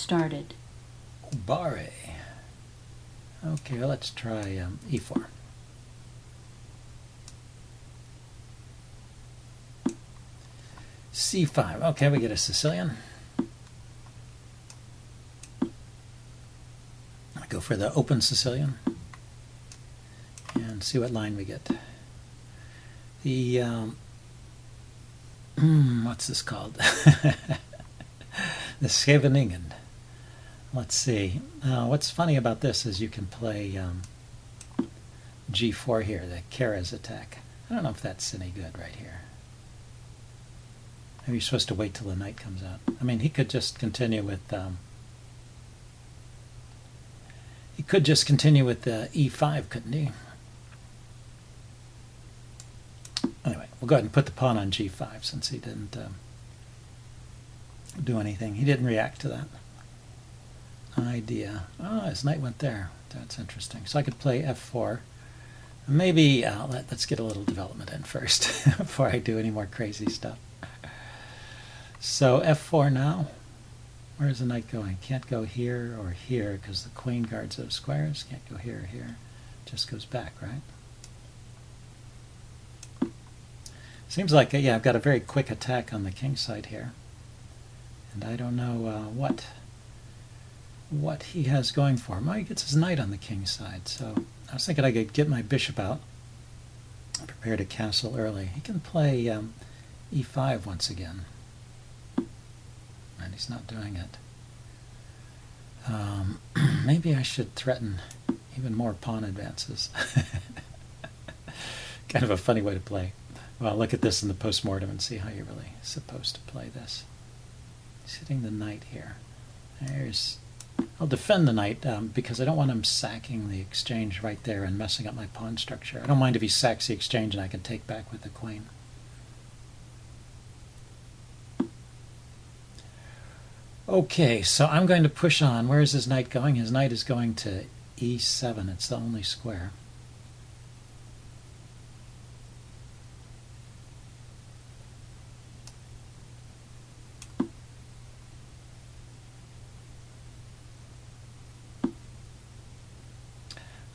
started. Ubare. Okay, well, let's try e4. c5. Okay, we get a Sicilian. I go for the open Sicilian and see what line we get. The what's this called? The Scheveningen. Let's see. What's funny about this is you can play g4 here, the Keres attack. I don't know if that's any good right here. Maybe you're supposed to wait till the knight comes out. I mean, he could just continue with e5, couldn't he? Anyway, we'll go ahead and put the pawn on g5 since he didn't do anything. He didn't react to that idea. Oh, his knight went there. That's interesting. So I could play f4. Maybe let's get a little development in first before I do any more crazy stuff. So f4 now. Where's the knight going? Can't go here or here because the queen guards those squares. Can't go here or here. Just goes back, right? Seems like, yeah, I've got a very quick attack on the kingside here. And I don't know what he has going for him. Oh, he gets his knight on the kingside. So I was thinking I could get my bishop out, prepare to castle early. He can play e5 once again. And he's not doing it. Maybe I should threaten even more pawn advances. Kind of a funny way to play. Well, look at this in the postmortem and see how you're really supposed to play this. He's hitting the knight here. I'll defend the knight because I don't want him sacking the exchange right there and messing up my pawn structure. I don't mind if he sacks the exchange and I can take back with the queen. Okay, so I'm going to push on. Where is his knight going? His knight is going to e7. It's the only square.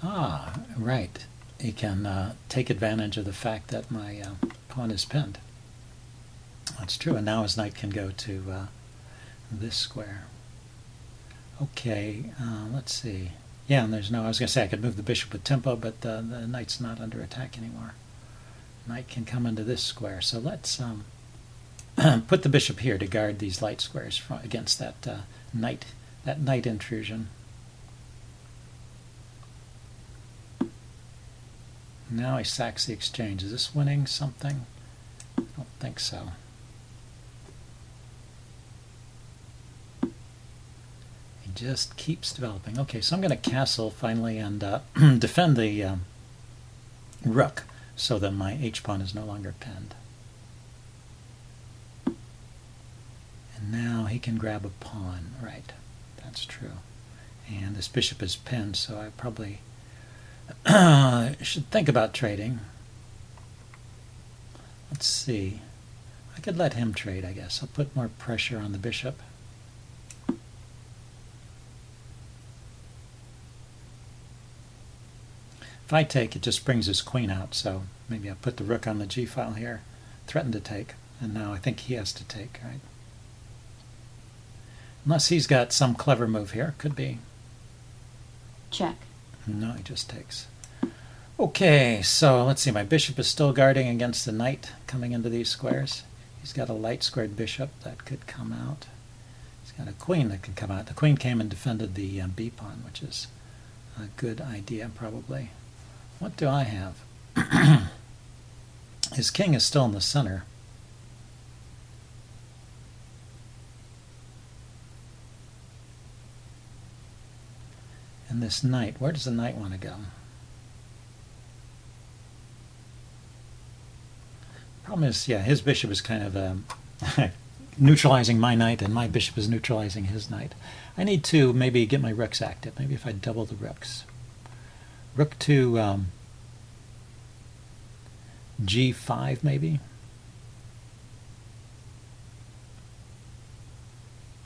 Ah, right. He can take advantage of the fact that my pawn is pinned. That's true, and now his knight can go to this square. Okay, let's see. Yeah, and I was going to say I could move the bishop with tempo, but the knight's not under attack anymore. Knight can come into this square, so let's put the bishop here to guard these light squares against that knight intrusion. Now he sacks the exchange. Is this winning something? I don't think so. He just keeps developing. Okay, so I'm going to castle finally and defend the rook so that my h-pawn is no longer pinned. And now he can grab a pawn. Right, that's true. And this bishop is pinned, so I probably should think about trading. Let's see. I could let him trade, I guess. I'll put more pressure on the bishop. If I take, it just brings his queen out, so maybe I'll put the rook on the g-file here, threaten to take, and now I think he has to take, right? Unless he's got some clever move here. Could be. Check. No, he just takes. Okay, so let's see. My bishop is still guarding against the knight coming into these squares. He's got a light squared bishop that could come out. He's got a queen that can come out. The queen came and defended the b-pawn, which is a good idea, probably. What do I have? His king is still in the center. And this knight, where does the knight want to go? Problem is, yeah, his bishop is kind of neutralizing my knight, and my bishop is neutralizing his knight. I need to maybe get my rooks active. Maybe if I double the rooks. Rook to g5, maybe.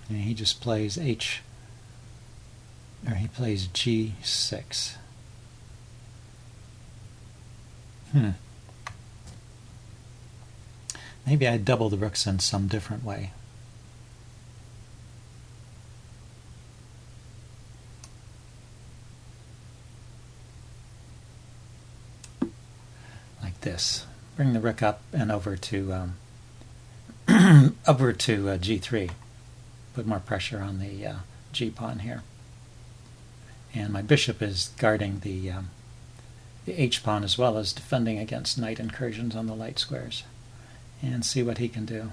And he just plays h Or he plays g6. Maybe I double the rooks in some different way. Like this. Bring the rook up and over to over to g3. Put more pressure on the g pawn here. And my bishop is guarding the h pawn as well as defending against knight incursions on the light squares. And see what he can do.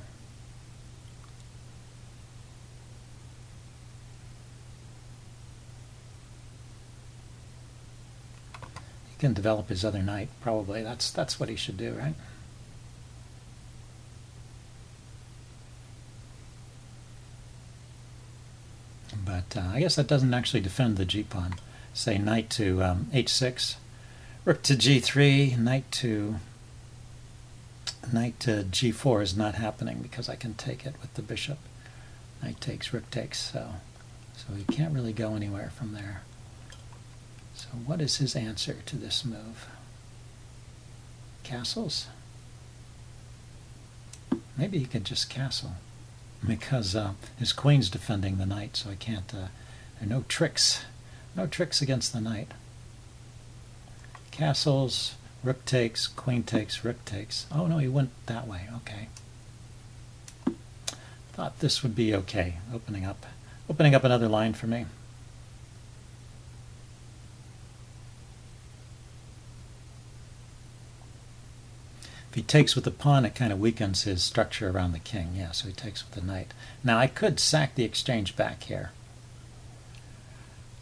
He can develop his other knight, probably. That's what he should do, right? But I guess that doesn't actually defend the g-pawn. Say knight to h6, rook to g3, knight to g4 is not happening because I can take it with the bishop. Knight takes, rook takes, so he can't really go anywhere from there. So what is his answer to this move? Castles? Maybe he could just castle, because his queen's defending the knight, so I can't, there are no tricks against the knight. Castles, rook takes, queen takes, rook takes. Oh no, he went that way, okay. Thought this would be okay, opening up another line for me. If he takes with the pawn, it kind of weakens his structure around the king. Yeah, so he takes with the knight. Now I could sack the exchange back here.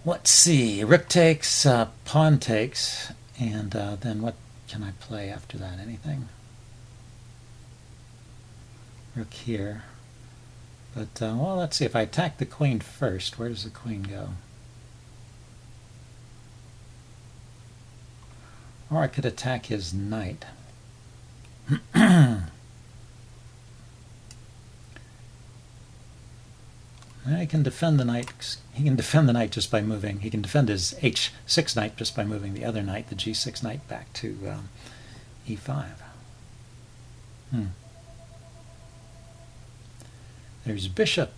Let's see, rook takes, pawn takes, and then what can I play after that? Anything? Rook here. But, well, let's see, if I attack the queen first, where does the queen go? Or I could attack his knight. He can defend the knight. He can defend the knight just by moving. He can defend his h6 knight just by moving the other knight, the g6 knight, back to e5. There's bishop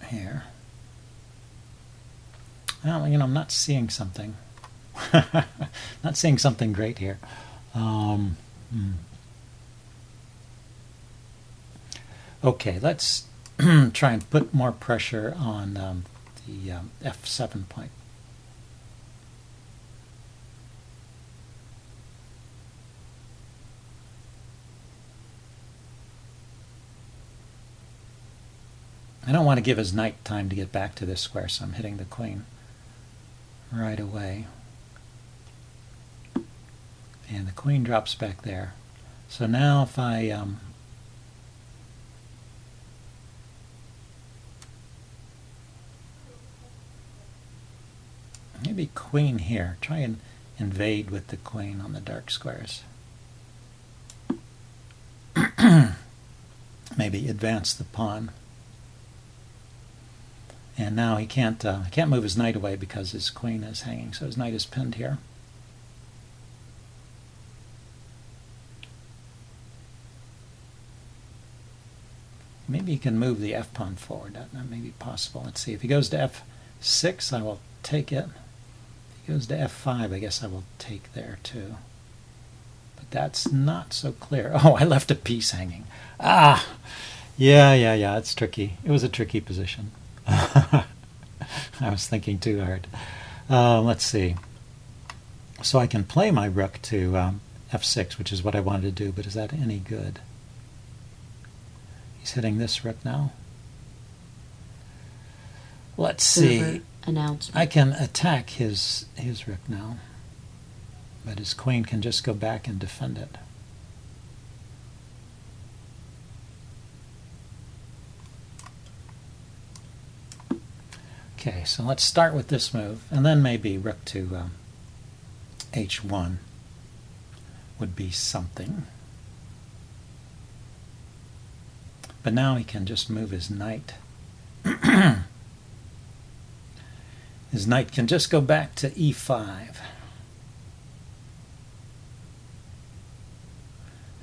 here. Well, you know, I'm not seeing something. Not seeing something great here. Okay, let's try and put more pressure on the f7 point. I don't want to give his knight time to get back to this square, so I'm hitting the queen right away. And the queen drops back there. So now if I maybe queen here, try and invade with the queen on the dark squares. Maybe advance the pawn. And now he can't move his knight away because his queen is hanging, so his knight is pinned here. Maybe he can move the f-pawn forward. That may be possible. Let's see. If he goes to f6, I will take it. If he goes to f5, I guess I will take there too. But that's not so clear. Oh, I left a piece hanging. Ah! Yeah, it's tricky. It was a tricky position. I was thinking too hard. Let's see. So I can play my rook to f6, which is what I wanted to do, but is that any good? He's hitting this rook now. Let's see. I can attack his rook now, but his queen can just go back and defend it. Okay, so let's start with this move, and then maybe rook to h1 would be something. But now he can just move his knight His knight can just go back to e5.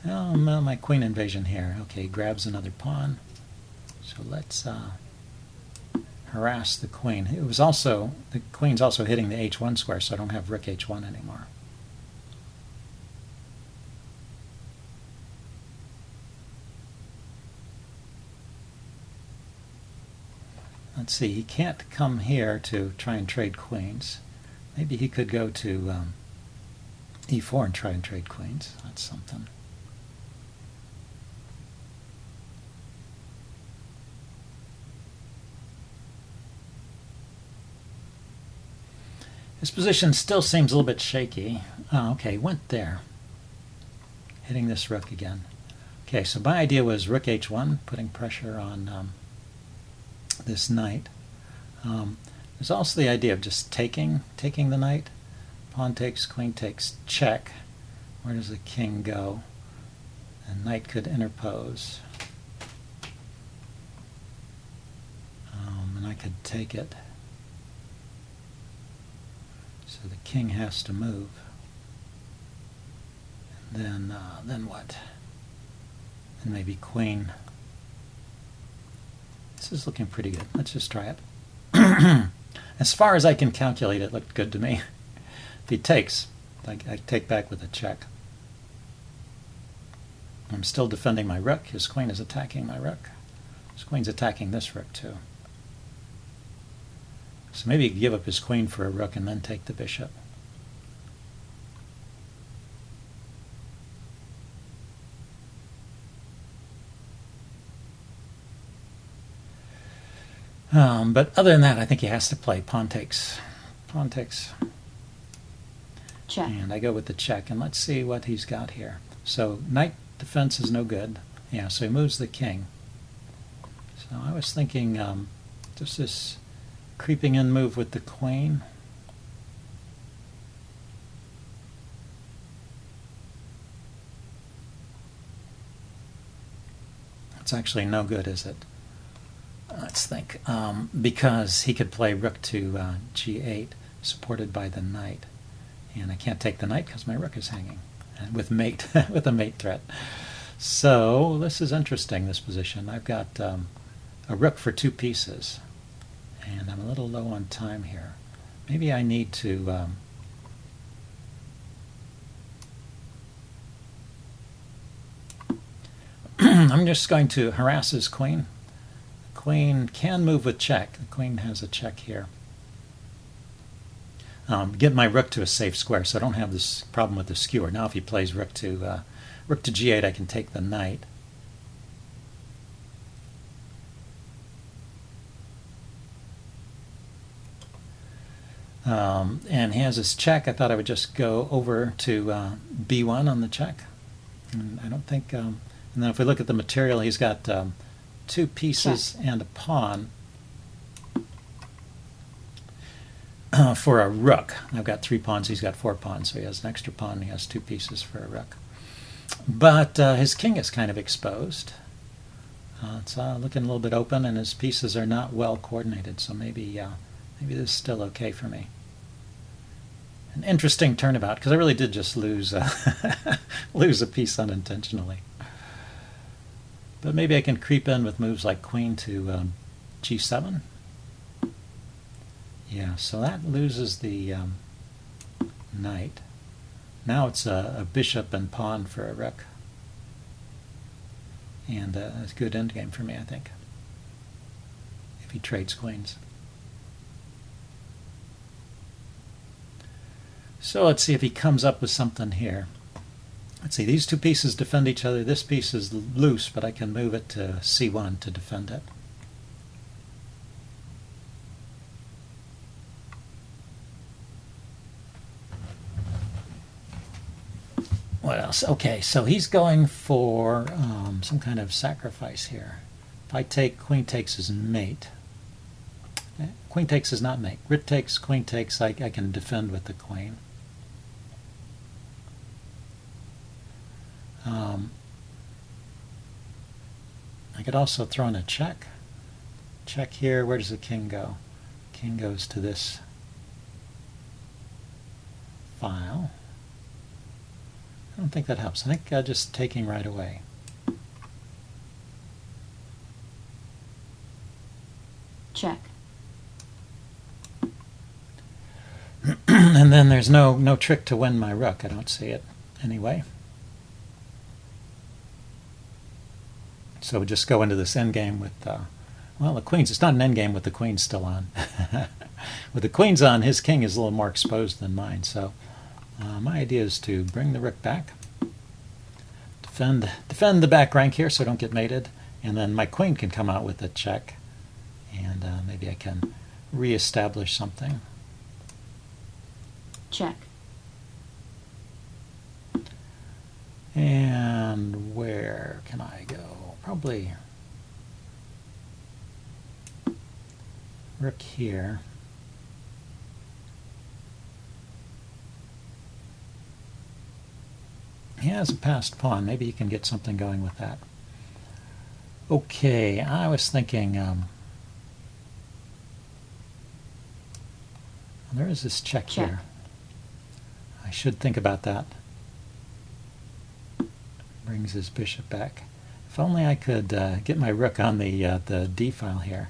Oh, my queen invasion here. Okay, grabs another pawn. So let's harass the queen. It was also, the queen's also hitting the h1 square, so I don't have rook h1 anymore. Let's see, he can't come here to try and trade queens. Maybe he could go to e4 and try and trade queens. That's something. His position still seems a little bit shaky. Oh, okay, went there. Hitting this rook again. Okay, so my idea was rook h1, putting pressure on this knight. There's also the idea of just taking the knight. Pawn takes, queen takes, check. Where does the king go? And knight could interpose. And I could take it. So the king has to move. And then what? And maybe queen. This is looking pretty good. Let's just try it. As far as I can calculate, it looked good to me. If he takes, I take back with a check. I'm still defending my rook. His queen is attacking my rook. His queen's attacking this rook too. So maybe he could give up his queen for a rook and then take the bishop. But other than that, I think he has to play pawn takes. Pawn takes. Check. And I go with the check, and let's see what he's got here. So knight defense is no good. Yeah, so he moves the king. So I was thinking just this creeping in move with the queen. It's actually no good, is it? Let's think. Because he could play rook to g8, supported by the knight. And I can't take the knight because my rook is hanging with mate, with a mate threat. So this is interesting, this position. I've got a rook for 2 pieces. And I'm a little low on time here. Maybe I need to I'm just going to harass his queen. The queen can move with check. The queen has a check here. Get my rook to a safe square, so I don't have this problem with the skewer. Now if he plays rook to g8, I can take the knight. And he has his check. I thought I would just go over to b1 on the check. And I don't think... and then if we look at the material, he's got 2 pieces and a pawn for a rook. I've got 3 pawns. He's got 4 pawns. So he has an extra pawn. He has 2 pieces for a rook. But his king is kind of exposed. It's looking a little bit open, and his pieces are not well coordinated. So maybe this is still okay for me. An interesting turnabout, because I really did just lose lose a piece unintentionally. But maybe I can creep in with moves like queen to g7. Yeah, so that loses the knight. Now it's a bishop and pawn for a rook. And it's a good endgame for me, I think, if he trades queens. So let's see if he comes up with something here. Let's see, these 2 pieces defend each other. This piece is loose, but I can move it to c1 to defend it. What else? Okay, so he's going for some kind of sacrifice here. If I take, queen takes his mate. Queen takes is not mate. Rook takes, queen takes, I can defend with the queen. I could also throw in a check. check here. Where does the king go? King goes to this file. I don't think that helps. I think just taking right away. Check. And then there's no trick to win my rook. I don't see it anyway. So we just go into this endgame with, well, the queens. It's not an endgame with the queen still on. With the queens on, his king is a little more exposed than mine. So my idea is to bring the rook back, defend the back rank here so I don't get mated, and then my queen can come out with a check, and maybe I can reestablish something. Check. And where can I go? Probably rook here. He has a passed pawn. Maybe you can get something going with that. Okay, I was thinking there is this check here. I should think about that. Brings his bishop back. If only I could get my rook on the d file here.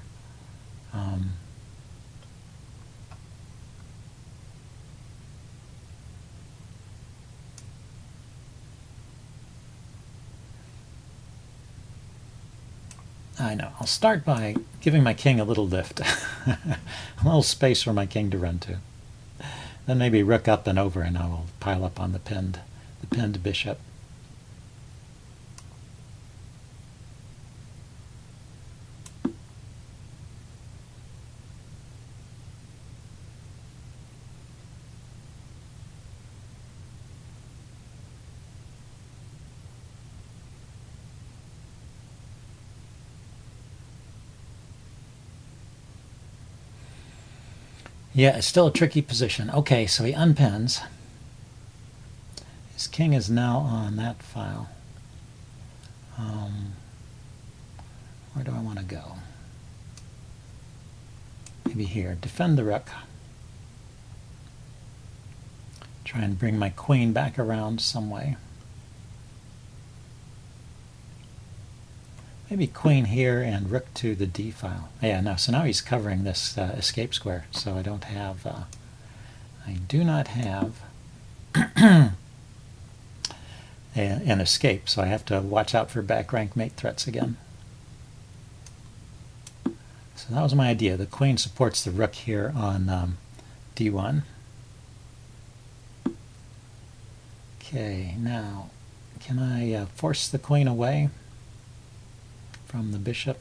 I know. I'll start by giving my king a little lift. A little space for my king to run to. Then maybe rook up and over, and I will pile up on the pinned bishop. Yeah, it's still a tricky position. Okay, so he unpins. His king is now on that file. Where do I want to go? Maybe here. Defend the rook. Try and bring my queen back around some way. Maybe queen here and rook to the d file. Yeah, no. So now he's covering this escape square. So I don't have. I do not have an escape. So I have to watch out for back rank mate threats again. So that was my idea. The queen supports the rook here on d1. Okay, now can I force the queen away from the bishop?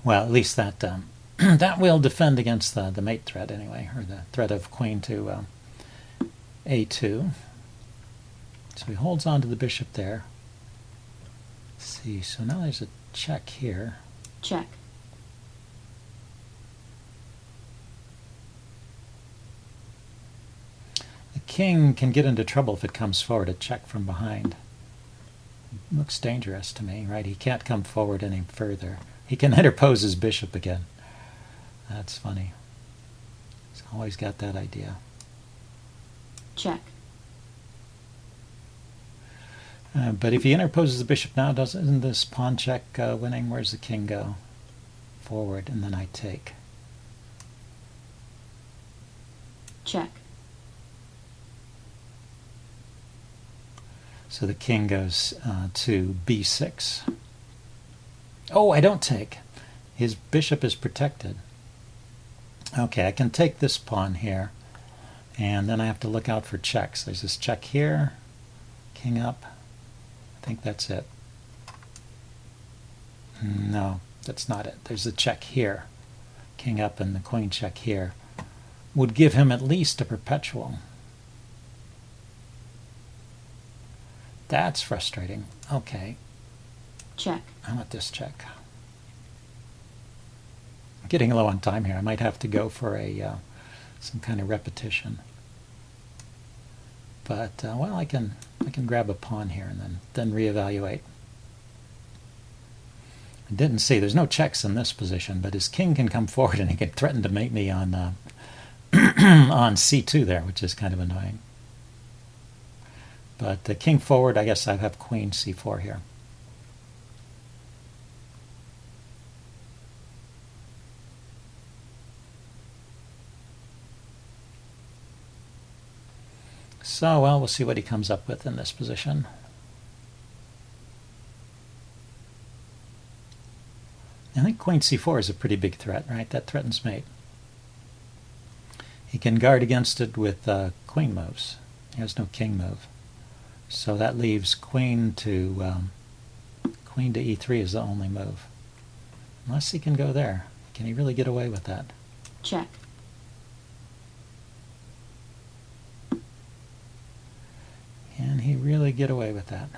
Well, at least that that will defend against the mate threat anyway, or the threat of queen to a2. So he holds on to the bishop there. Let's see, so now there's a check here. Check. The king can get into trouble if it comes forward. A check from behind looks dangerous to me, right? He can't come forward any further. He can interpose his bishop again. That's funny. He's always got that idea. Check. But if he interposes the bishop now, isn't this pawn check winning? Where's the king go? Forward, and then I take. Check. So the king goes to b6. Oh, I don't take. His bishop is protected. Okay, I can take this pawn here, and then I have to look out for checks. There's this check here, king up. I think that's it. No, that's not it. There's a check here, king up, and the queen check here. Would give him at least a perpetual. That's frustrating. Okay. Check. I want this check. I'm getting low on time here. I might have to go for a some kind of repetition. But well, I can grab a pawn here and then reevaluate. I didn't see. There's no checks in this position, but his king can come forward and he can threaten to mate me on on c2 there, which is kind of annoying. But the king forward, I guess I have queen c4 here. So, well, we'll see what he comes up with in this position. I think queen c4 is a pretty big threat, right? That threatens mate. He can guard against it with queen moves. He has no king move. So that leaves queen to e3 is the only move. Unless he can go there. Can he really get away with that? Check. Can he really get away with that?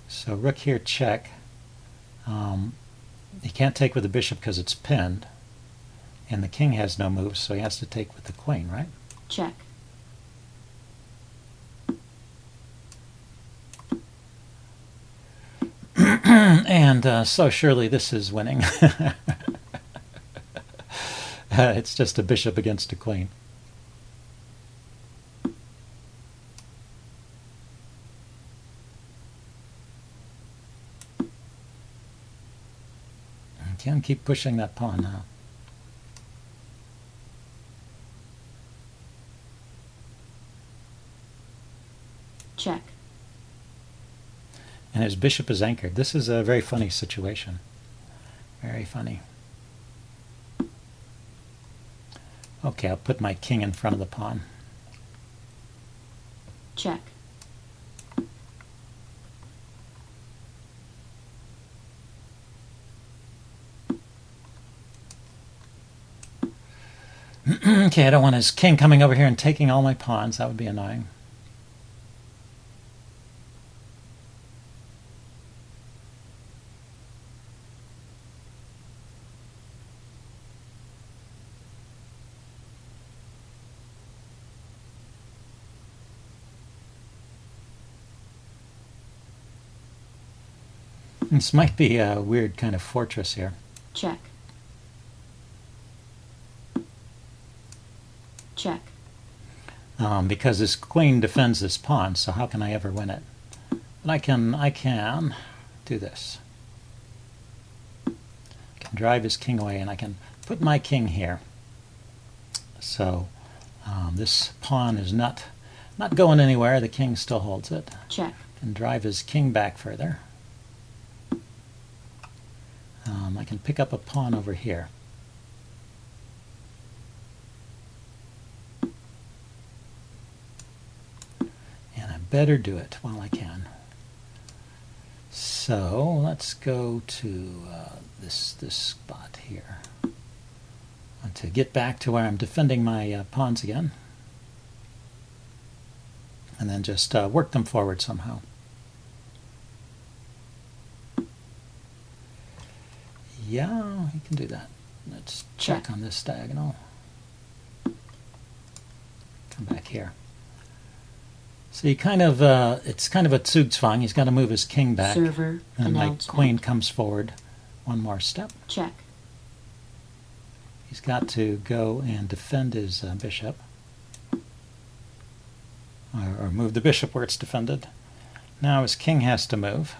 So rook here, check. He can't take with the bishop because it's pinned. And the king has no moves, so he has to take with the queen, right? Check. And so surely this is winning. It's just a bishop against a queen. Can keep pushing that pawn now. Check. And his bishop is anchored. This is a very funny situation. Very funny. Okay, I'll put my king in front of the pawn. Check. Okay, I don't want his king coming over here and taking all my pawns. That would be annoying. This might be a weird kind of fortress here. Check. Check. Because this queen defends this pawn, so how can I ever win it? But I can do this. I can drive his king away, and I can put my king here. So this pawn is not going anywhere. The king still holds it. Check. Can drive his king back further. I can pick up a pawn over here. And I better do it while I can. So let's go to this spot here. To get back to where I'm defending my pawns again. And then just work them forward somehow. Yeah, he can do that. Let's check on this diagonal. Come back here. So he kind of, it's kind of a Zugzwang. He's got to move his king back. Server and my announcement. queen comes forward one more step. Check. He's got to go and defend his bishop. Or move the bishop where it's defended. Now his king has to move.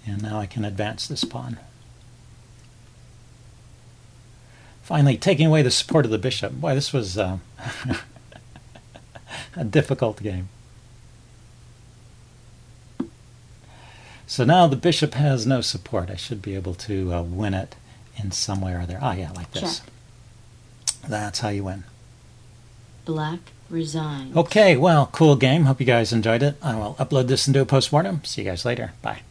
And now I can advance this pawn. Finally, taking away the support of the bishop. Boy, this was a difficult game. So now the bishop has no support. I should be able to win it in some way or other. Ah, yeah, like this. Check. That's how you win. Black resigns. Okay, well, cool game. Hope you guys enjoyed it. I will upload this and do a postmortem. See you guys later. Bye.